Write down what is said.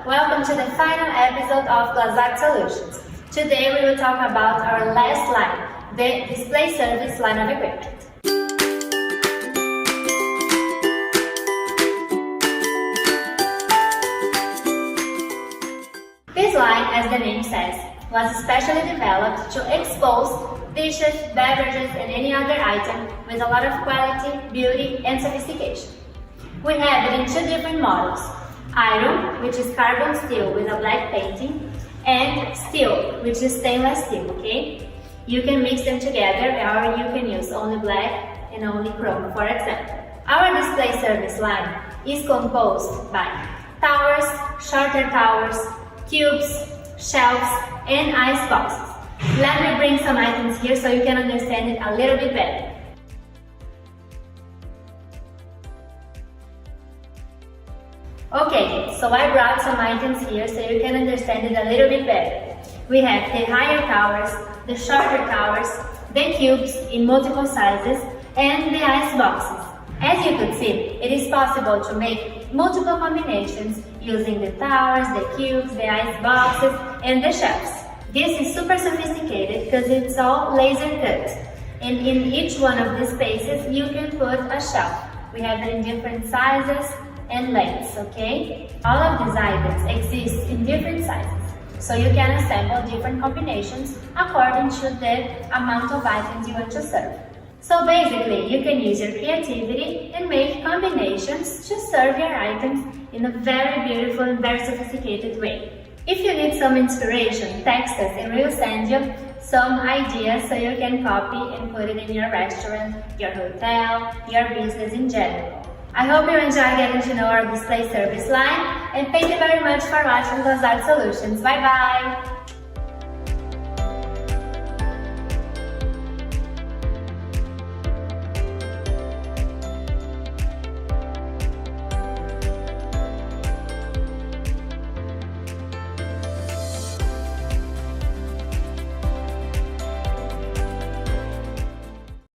welcome to the final episode of Glasart Solutions. Today we will talk about our last line, the Display Service Line of equipment. This line, as the name says, was specially developed to expose dishes, beverages and any other item with a lot of quality, beauty and sophistication. We have it in two different models, iron, which is carbon steel with a black painting, and steel, which is stainless steel, okay? You can mix them together or you can use only black and only chrome, for example. Our display service line is composed by towers, shorter towers, cubes, shelves, and ice boxes. Let me bring some items here so you can understand it a little bit better. Okay, so I brought some items here so you can understand it a little bit better. We have the higher towers, the shorter towers, the cubes in multiple sizes, and the ice boxes. As you could see, it is possible to make multiple combinations using the towers, the cubes, the ice boxes, and the shelves. This is super sophisticated because it's all laser cut. And in each one of these spaces, you can put a shelf. We have it in different sizes and lengths, okay? All of these items exist in different sizes, so you can assemble different combinations according to the amount of items you want to serve. So basically, you can use your creativity and make combinations to serve your items in a very beautiful and very sophisticated way. If you need some inspiration, text us and we'll send you some ideas so you can copy and put it in your restaurant, your hotel, your business in general. I hope you enjoy getting to know our display service line, and thank you very much for watching Glasart Solutions. Bye bye!